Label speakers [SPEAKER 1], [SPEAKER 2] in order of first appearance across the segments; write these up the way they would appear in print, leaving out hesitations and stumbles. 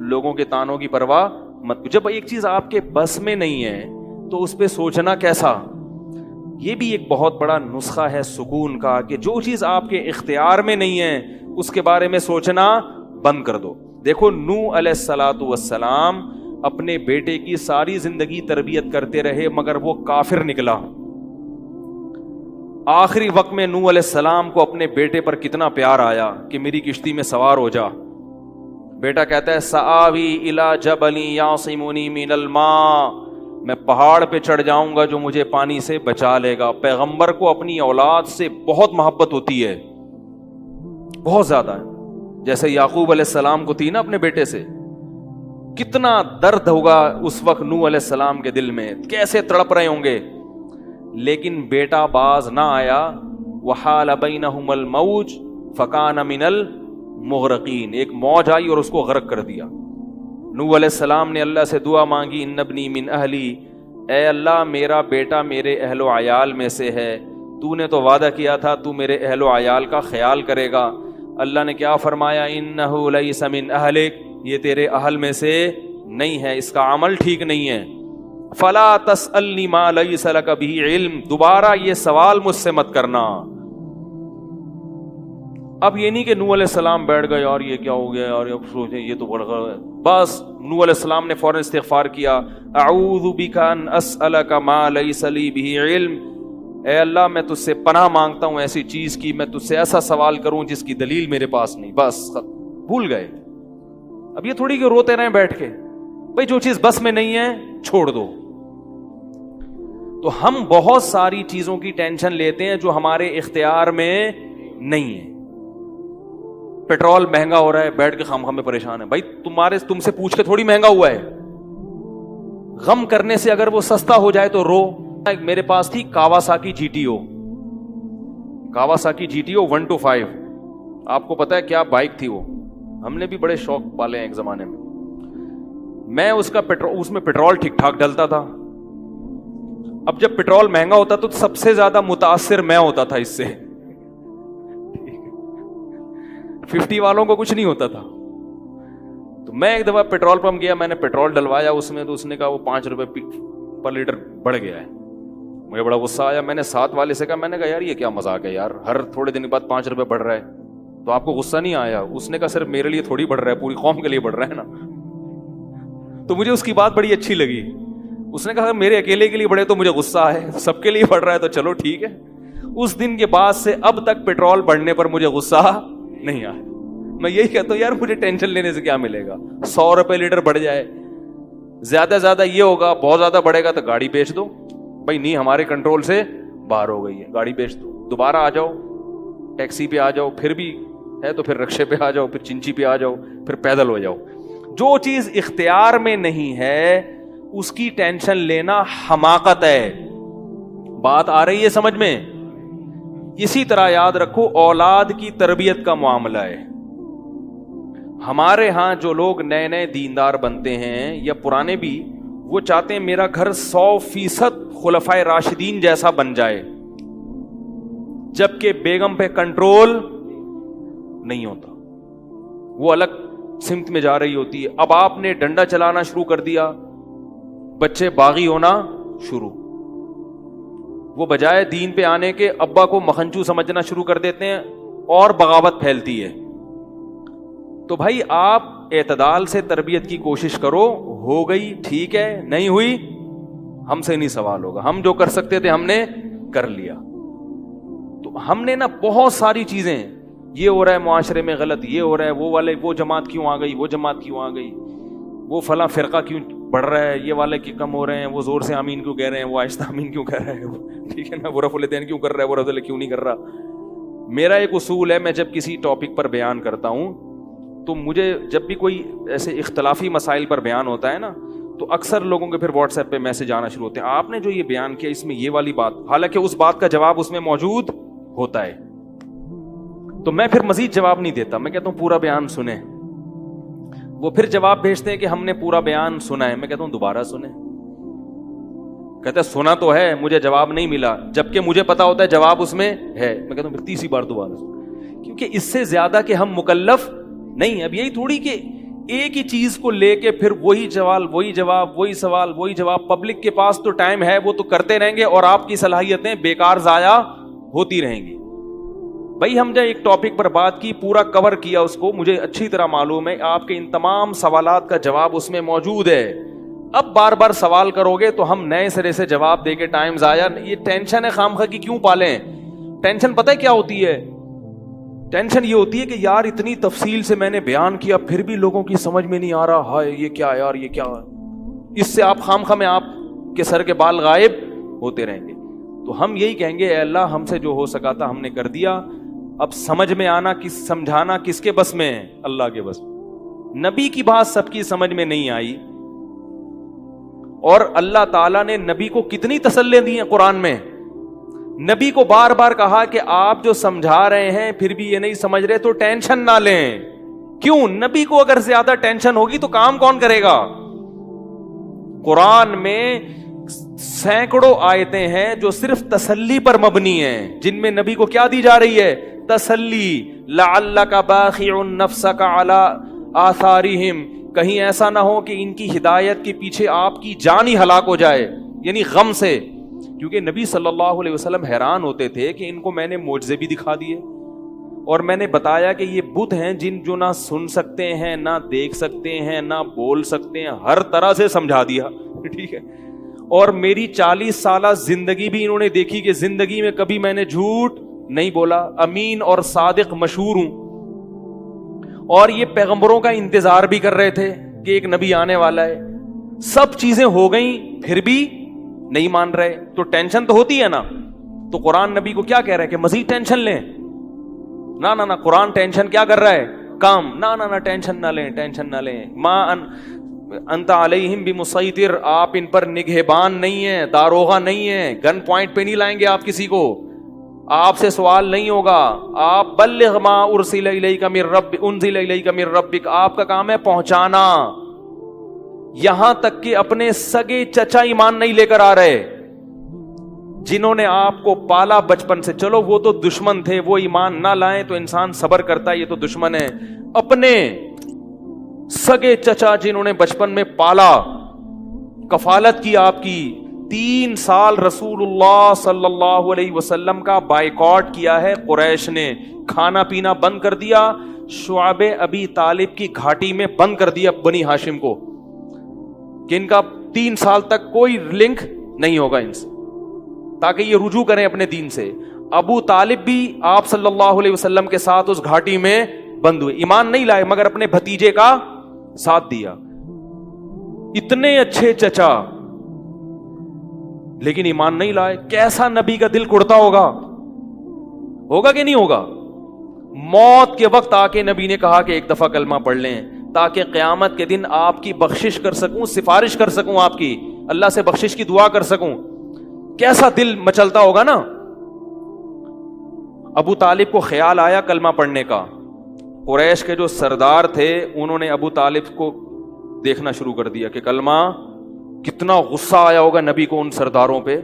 [SPEAKER 1] لوگوں کے تانوں کی پرواہ مت. جب ایک چیز آپ کے بس میں نہیں ہے تو اس پہ سوچنا کیسا. یہ بھی ایک بہت بڑا نسخہ ہے سکون کا کہ جو چیز آپ کے اختیار میں نہیں ہے اس کے بارے میں سوچنا بند کر دو. دیکھو نوح علیہ الصلوۃ والسلام اپنے بیٹے کی ساری زندگی تربیت کرتے رہے مگر وہ کافر نکلا. آخری وقت میں نوح علیہ السلام کو اپنے بیٹے پر کتنا پیار آیا کہ میری کشتی میں سوار ہو جا. بیٹا کہتا ہے سآوی الی جبل یعصمنی من الماء, میں پہاڑ پہ چڑھ جاؤں گا جو مجھے پانی سے بچا لے گا. پیغمبر کو اپنی اولاد سے بہت محبت ہوتی ہے, بہت زیادہ ہے. جیسے یعقوب علیہ السلام کو تھی نا اپنے بیٹے سے. کتنا درد ہوگا اس وقت نوح علیہ السلام کے دل میں, کیسے تڑپ رہے ہوں گے. لیکن بیٹا باز نہ آیا. وحال بینہم الموج فکان من المغرقین, ایک موج آئی اور اس کو غرق کر دیا. نوح علیہ السلام نے اللہ سے دعا مانگی ان ابنی من اہلی, اے اللہ میرا بیٹا میرے اہل و عیال میں سے ہے, تو نے تو وعدہ کیا تھا تو میرے اہل و عیال کا خیال کرے گا. اللہ نے کیا فرمایا انہ لیس من اہلک, یہ تیرے اہل میں سے نہیں ہے, اس کا عمل ٹھیک نہیں ہے. فلا تسألنی ما لیس لک بہ علم, دوبارہ یہ سوال مجھ سے مت کرنا. اب یہ نہیں کہ نوح علیہ السلام بیٹھ گئے اور یہ کیا ہو گیا اور اب سوچیں یہ تو بڑھ گیا. بس نوح علیہ السلام نے فوراً استغفار کیا. اعوذ بک ان اسألک ما لیس لی بہ علم, اے اللہ میں تجھ سے پناہ مانگتا ہوں ایسی چیز کی, میں تجھ سے ایسا سوال کروں جس کی دلیل میرے پاس نہیں. بس بھول گئے. اب یہ تھوڑی کہ روتے رہیں بیٹھ کے, بھئی جو چیز بس میں نہیں ہے چھوڑ دو. تو ہم بہت ساری چیزوں کی ٹینشن لیتے ہیں جو ہمارے اختیار میں نہیں ہے. پیٹرول مہنگا ہو رہا ہے, بیٹھ کے خام میں پریشان ہے. بھائی تم سے پوچھ کے تھوڑی مہنگا ہوا ہے. غم کرنے سے اگر وہ سستا ہو جائے تو رو. میرے پاس تھی Kawasaki G T O, Kawasaki G T O 125. آپ کو پتا ہے کیا بائک تھی وہ, ہم نے بھی بڑے شوق پالے ہیں ایک زمانے میں. میں اس میں پیٹرول ٹھیک ٹھاک ڈلتا تھا. اب جب پیٹرول مہنگا ہوتا تو سب سے زیادہ متاثر میں ہوتا تھا اس سے. 50 والوں کو کچھ نہیں ہوتا تھا. تو میں ایک دفعہ پیٹرول پمپ گیا, میں نے پیٹرول ڈلوایا اس میں, تو اس نے کہا وہ 5 روپے پر لیٹر بڑھ گیا ہے. مجھے بڑا غصہ آیا. میں نے ساتھ والے سے کہا, میں نے کہا یار یہ کیا مذاق ہے یار, ہر تھوڑے دن کے بعد 5 روپے بڑھ رہا ہے, تو آپ کو غصہ نہیں آیا؟ اس نے کہا صرف میرے لیے تھوڑی بڑھ رہا ہے, پوری قوم کے لیے بڑھ رہا ہے نا. تو مجھے اس کی بات بڑی اچھی لگی. اس نے کہا میرے اکیلے کے لیے بڑھے تو مجھے غصہ ہے, سب کے لیے بڑھ رہا ہے تو چلو ٹھیک ہے. اس دن کے بعد سے اب تک پیٹرول بڑھنے پر مجھے غصہ نہیں آیا. میں یہی کہتا ہوں یار مجھے ٹینشن لینے سے کیا ملے گا. 100 روپے لیٹر بڑھ جائے, زیادہ زیادہ یہ ہوگا, بہت زیادہ بڑھے گا تو گاڑی بیچ دو. بھائی نہیں ہمارے کنٹرول سے باہر ہو گئی ہے, گاڑی بیچ دو, دوبارہ آ جاؤ, ٹیکسی پہ آ جاؤ, پھر بھی ہے تو پھر رکشے پہ آ جاؤ, پھر چنچی پہ آ جاؤ, پھر پیدل ہو جاؤ. جو چیز اختیار میں نہیں ہے اس کی ٹینشن لینا حماقت ہے. بات آ رہی ہے سمجھ میں؟ اسی طرح یاد رکھو اولاد کی تربیت کا معاملہ ہے. ہمارے ہاں جو لوگ نئے نئے دیندار بنتے ہیں یا پرانے بھی, وہ چاہتے ہیں میرا گھر 100% خلفائے راشدین جیسا بن جائے, جبکہ بیگم پہ کنٹرول نہیں ہوتا, وہ الگ سمت میں جا رہی ہوتی ہے. اب آپ نے ڈنڈا چلانا شروع کر دیا, بچے باغی ہونا شروع. وہ بجائے دین پہ آنے کے ابا کو مکھنچو سمجھنا شروع کر دیتے ہیں اور بغاوت پھیلتی ہے. تو بھائی آپ اعتدال سے تربیت کی کوشش کرو. ہو گئی ٹھیک ہے, نہیں ہوئی ہم سے نہیں سوال ہوگا, ہم جو کر سکتے تھے ہم نے کر لیا. تو ہم نے نا بہت ساری چیزیں, یہ ہو رہا ہے معاشرے میں غلط, یہ ہو رہا ہے, وہ والے وہ جماعت کیوں آ گئی, وہ جماعت کیوں آ گئی, وہ فلاں فرقہ کیوں بڑھ رہا ہے, یہ والے کی کم ہو رہے ہیں, وہ زور سے آمین کیوں کہہ رہے ہیں, وہ آہستہ آمین کیوں کہہ رہے ہیں, ٹھیک ہے نا, وہ رفع الیدین کیوں کر رہا ہے, وہ رفع کیوں نہیں کر رہا. میرا ایک اصول ہے, میں جب کسی ٹاپک پر بیان کرتا ہوں تو مجھے جب بھی کوئی ایسے اختلافی مسائل پر بیان ہوتا ہے نا, تو اکثر لوگوں کے پھر واٹس ایپ پہ میسج آنا شروع ہوتے ہیں, آپ نے جو یہ بیان کیا اس میں یہ والی بات, حالانکہ اس بات کا جواب اس میں موجود ہوتا ہے. تو میں پھر مزید جواب نہیں دیتا, میں کہتا ہوں پورا بیان سنیں. وہ پھر جواب بھیجتے ہیں کہ ہم نے پورا بیان سنا ہے. میں کہتا ہوں دوبارہ سنیں. کہتا ہے سنا تو ہے, مجھے جواب نہیں ملا, جبکہ مجھے پتا ہوتا ہے جواب اس میں ہے. میں کہتا ہوں پھر تیسری بار دوبارہ سنیں, کیونکہ اس سے زیادہ کہ ہم مکلف نہیں. اب یہی تھوڑی کہ ایک ہی چیز کو لے کے پھر وہی سوال وہی جواب وہی سوال وہی جواب. پبلک کے پاس تو ٹائم ہے, وہ تو کرتے رہیں گے اور آپ کی صلاحیتیں بیکار ضائع ہوتی رہیں گی. بھائی ہم نے ایک ٹاپک پر بات کی, پورا کور کیا اس کو, مجھے اچھی طرح معلوم ہے آپ کے ان تمام سوالات کا جواب اس میں موجود ہے. اب بار بار سوال کرو گے تو ہم نئے سرے سے جواب دے کے ٹائم ضائع, یہ ٹینشن ہے خام خواہ کی کیوں پالیں؟ ٹینشن پتہ ہے کیا ہوتی ہے؟ ٹینشن یہ ہوتی ہے کہ یار اتنی تفصیل سے میں نے بیان کیا پھر بھی لوگوں کی سمجھ میں نہیں آ رہا, ہائے یہ کیا یار, یہ کیا. اس سے آپ خام خواہ میں آپ کے سر کے بال غائب ہوتے رہیں گے. تو ہم یہی کہیں گے اے اللہ ہم سے جو ہو سکا تھا ہم نے کر دیا, اب سمجھ میں آنا سمجھانا کس کے بس میں ہے؟ اللہ کے بس. نبی کی بات سب کی سمجھ میں نہیں آئی, اور اللہ تعالیٰ نے نبی کو کتنی تسلیاں دی ہیں قرآن میں. نبی کو بار بار کہا کہ آپ جو سمجھا رہے ہیں پھر بھی یہ نہیں سمجھ رہے تو ٹینشن نہ لیں. کیوں؟ نبی کو اگر زیادہ ٹینشن ہوگی تو کام کون کرے گا؟ قرآن میں سینکڑوں آیتیں ہیں جو صرف تسلی پر مبنی ہیں, جن میں نبی کو کیا دی جا رہی ہے؟ تسلی. لعلک باخع نفسک علی آثارہم, کہیں ایسا نہ ہو کہ ان کی ہدایت کے پیچھے آپ کی جان ہی ہلاک ہو جائے, یعنی غم سے. کیونکہ نبی صلی اللہ علیہ وسلم حیران ہوتے تھے کہ ان کو میں نے معجزے بھی دکھا دیے اور میں نے بتایا کہ یہ بت ہیں جن جو نہ سن سکتے ہیں, نہ دیکھ سکتے ہیں, نہ بول سکتے ہیں, ہر طرح سے سمجھا دیا. ٹھیک ہے, اور میری 40 سالہ زندگی بھی انہوں نے دیکھی کہ زندگی میں کبھی میں نے جھوٹ نہیں بولا, امین اور صادق مشہور ہوں. اور یہ پیغمبروں کا انتظار بھی کر رہے تھے کہ ایک نبی آنے والا ہے. سب چیزیں ہو گئیں پھر بھی نہیں مان رہے, تو ٹینشن تو ہوتی ہے نا. تو قرآن نبی کو کیا کہہ رہا ہے کہ مزید ٹینشن لیں؟ نہ قرآن ٹینشن کیا کر رہا ہے؟ کام. نہ ٹینشن نہ لیں, ٹینشن نہ لیں. ما انت علیہم بمسیطر, آپ ان پر نگہبان نہیں ہیں, داروغہ نہیں ہیں, گن پوائنٹ پہ نہیں لائیں گے آپ کسی کو, آپ سے سوال نہیں ہوگا. آپ بلغ ما ارسل الیک من رب انزل الیک من ربک, آپ کا کام ہے پہنچانا. یہاں تک کہ اپنے سگے چچا ایمان نہیں لے کر آ رہے, جنہوں نے آپ کو پالا بچپن سے. چلو وہ تو دشمن تھے, وہ ایمان نہ لائیں تو انسان صبر کرتا ہے, یہ تو دشمن ہے. اپنے سگے چچا جنہوں نے بچپن میں پالا, کفالت کی آپ کی, 3 سال رسول اللہ صلی اللہ علیہ وسلم کا بائیکاٹ کیا ہے قریش نے, کھانا پینا بند کر دیا, شعب ابی طالب کی گھاٹی میں بند کر دیا بنی ہاشم کو, کہ ان کا 3 سال تک کوئی لنک نہیں ہوگا ان سے, تاکہ یہ رجوع کریں اپنے دین سے. ابو طالب بھی آپ صلی اللہ علیہ وسلم کے ساتھ اس گھاٹی میں بند ہوئے, ایمان نہیں لائے مگر اپنے بھتیجے کا ساتھ دیا. اتنے اچھے چچا لیکن ایمان نہیں لائے. کیسا نبی کا دل کڑتا ہوگا کہ نہیں ہوگا؟ موت کے وقت آ کے نبی نے کہا کہ ایک دفعہ کلمہ پڑھ لیں تاکہ قیامت کے دن آپ کی بخشش کر سکوں, سفارش کر سکوں, آپ کی اللہ سے بخشش کی دعا کر سکوں. کیسا دل مچلتا ہوگا نا. ابو طالب کو خیال آیا کلمہ پڑھنے کا. قریش کے جو سردار تھے انہوں نے ابو طالب کو دیکھنا شروع کر دیا کہ کلمہ, کتنا غصہ آیا ہوگا نبی کو ان سرداروں پہ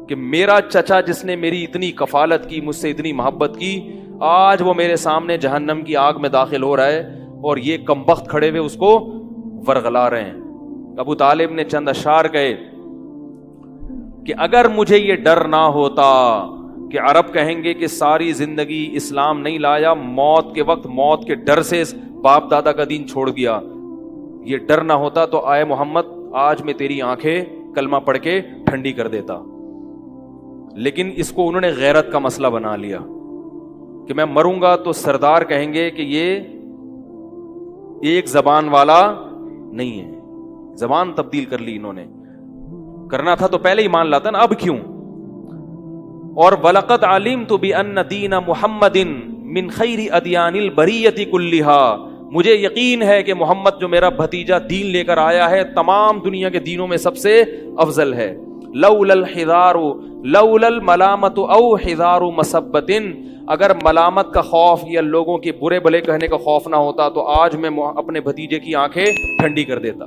[SPEAKER 1] کہ میرا چچا جس نے میری اتنی کفالت کی, مجھ سے اتنی محبت کی, آج وہ میرے سامنے جہنم کی آگ میں داخل ہو رہا ہے اور یہ کمبخت کھڑے ہوئے اس کو ورغلا رہے ہیں. ابو طالب نے چند اشعار کہے کہ اگر مجھے یہ ڈر نہ ہوتا کہ عرب کہیں گے کہ ساری زندگی اسلام نہیں لایا, موت کے وقت موت کے ڈر سے باپ دادا کا دین چھوڑ دیا, یہ ڈر نہ ہوتا تو آئے محمد آج میں تیری آنکھیں کلمہ پڑھ کے ٹھنڈی کر دیتا. لیکن اس کو انہوں نے غیرت کا مسئلہ بنا لیا کہ میں مروں گا تو سردار کہیں گے کہ یہ ایک زبان والا نہیں ہے. زبان تبدیل کر لی انہوں نے, کرنا تھا تو پہلے ہی مان لاتا نا, اب کیوں. اور وَلَقَدْ عَلِمْتُ بِأَنَّ دِينَ مُحَمَّدٍ مِّن خَيْرِ أَدْيَانِ الْبَرِيَّةِ كُلِّهَا, مجھے یقین ہے کہ محمد جو میرا بھتیجا دین لے کر آیا ہے تمام دنیا کے دینوں میں سب سے افضل ہے. لولا الحذار لولا الملامت او حذار مسبت, اگر ملامت کا خوف یا لوگوں کے برے بھلے کہنے کا خوف نہ ہوتا تو آج میں اپنے بھتیجے کی آنکھیں ٹھنڈی کر دیتا.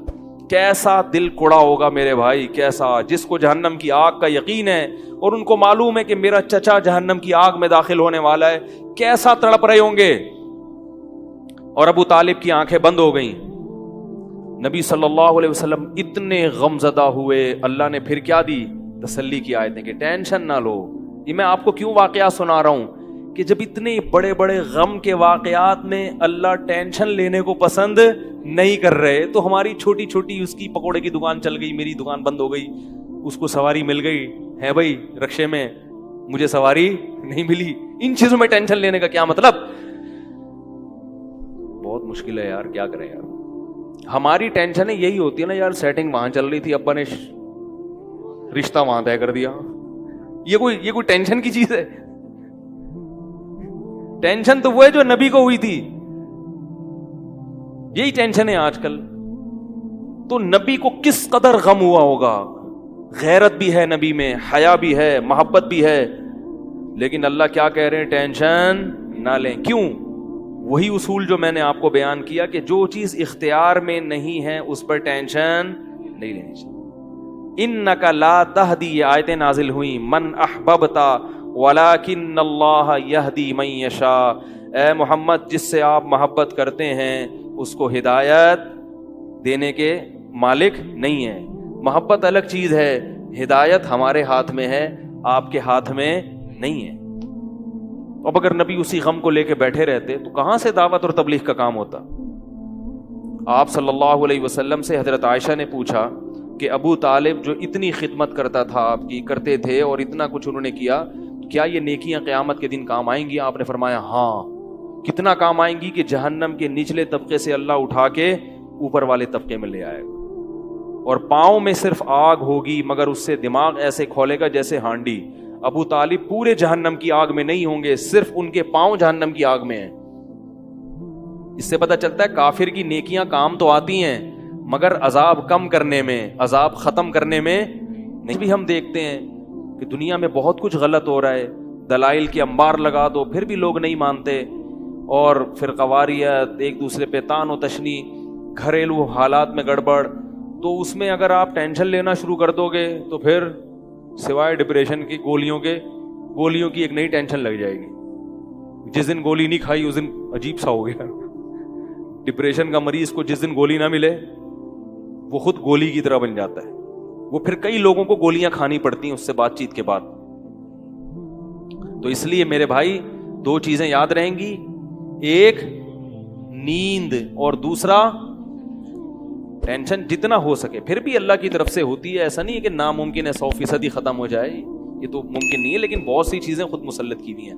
[SPEAKER 1] کیسا دل کڑا ہوگا میرے بھائی, کیسا, جس کو جہنم کی آگ کا یقین ہے اور ان کو معلوم ہے کہ میرا چچا جہنم کی آگ میں داخل ہونے والا ہے, کیسا تڑپ رہے ہوں گے. اور ابو طالب کی آنکھیں بند ہو گئیں. نبی صلی اللہ علیہ وسلم اتنے غمزدہ ہوئے. اللہ نے پھر کیا دی؟ تسلی کی آیتیں کہ ٹینشن نہ لو. یہ میں آپ کو کیوں واقعات سنا رہا ہوں کہ جب اتنے بڑے بڑے غم کے واقعات میں اللہ ٹینشن لینے کو پسند نہیں کر رہے, تو ہماری چھوٹی چھوٹی, اس کی پکوڑے کی دکان چل گئی, میری دکان بند ہو گئی, اس کو سواری مل گئی ہے بھائی رکشے میں, مجھے سواری نہیں ملی, ان چیزوں میں ٹینشن لینے کا کیا مطلب؟ بہت مشکل ہے یار, کیا کریں یار. ہماری ٹینشن یہی ہوتی ہے نا یار, سیٹنگ وہاں چل رہی تھی, ابا نے رشتہ وہاں طے کر دیا. یہ کوئی ٹینشن کی چیز ہے؟ ٹینشن تو وہ ہے جو نبی کو ہوئی تھی. یہی ٹینشن ہے آج کل. تو نبی کو کس قدر غم ہوا ہوگا. غیرت بھی ہے نبی میں, حیا بھی ہے, محبت بھی ہے, لیکن اللہ کیا کہہ رہے ہیں؟ ٹینشن نہ لیں. کیوں؟ وہی اصول جو میں نے آپ کو بیان کیا کہ جو چیز اختیار میں نہیں ہے اس پر ٹینشن نہیں لینی چاہیے. انک لا تہدی, یہ آیتیں نازل ہوئیں, من احببت ولکن اللہ یہدی من یشاء. اے محمد, جس سے آپ محبت کرتے ہیں اس کو ہدایت دینے کے مالک نہیں ہیں. محبت الگ چیز ہے, ہدایت ہمارے ہاتھ میں ہے, آپ کے ہاتھ میں نہیں ہے. اب اگر نبی اسی غم کو لے کے بیٹھے رہتے تو کہاں سے دعوت اور تبلیغ کا کام ہوتا؟ آپ صلی اللہ علیہ وسلم سے حضرت عائشہ نے پوچھا کہ ابو طالب جو اتنی خدمت کرتا تھا, آپ کی کرتے تھے, اور اتنا کچھ انہوں نے کیا, کیا یہ نیکیاں قیامت کے دن کام آئیں گی؟ آپ نے فرمایا ہاں. کتنا کام آئیں گی کہ جہنم کے نچلے طبقے سے اللہ اٹھا کے اوپر والے طبقے میں لے آئے گا, اور پاؤں میں صرف آگ ہوگی مگر اس سے دماغ ایسے کھولے گا جیسے ہانڈی. ابو طالب پورے جہنم کی آگ میں نہیں ہوں گے, صرف ان کے پاؤں جہنم کی آگ میں ہیں. اس سے پتہ چلتا ہے کافر کی نیکیاں کام تو آتی ہیں مگر عذاب کم کرنے میں, عذاب ختم کرنے میں نہیں. بھی ہم دیکھتے ہیں کہ دنیا میں بہت کچھ غلط ہو رہا ہے, دلائل کے انبار لگا دو پھر بھی لوگ نہیں مانتے, اور فرقواریت, ایک دوسرے پہ تان و تشنی, گھریلو حالات میں گڑبڑ. تو اس میں اگر آپ ٹینشن لینا شروع کر دو گے تو پھر سوائے ڈپریشن کی گولیوں کی ایک نئی ٹینشن لگ جائے گی. جس دن گولی نہیں کھائی اس دن عجیب سا ہو گیا. ڈپریشن کا مریض کو جس دن گولی نہ ملے وہ خود گولی کی طرح بن جاتا ہے, وہ پھر کئی لوگوں کو گولیاں کھانی پڑتی ہیں اس سے بات چیت کے بعد. تو اس لیے میرے بھائی دو چیزیں یاد رہیں گی, ایک نیند اور دوسرا ٹینشن. جتنا ہو سکے, پھر بھی اللہ کی طرف سے ہوتی ہے, ایسا نہیں ہے کہ ناممکن ہے 100% ہی ختم ہو جائے, یہ تو ممکن نہیں ہے, لیکن بہت سی چیزیں خود مسلط کی ہوئی ہیں.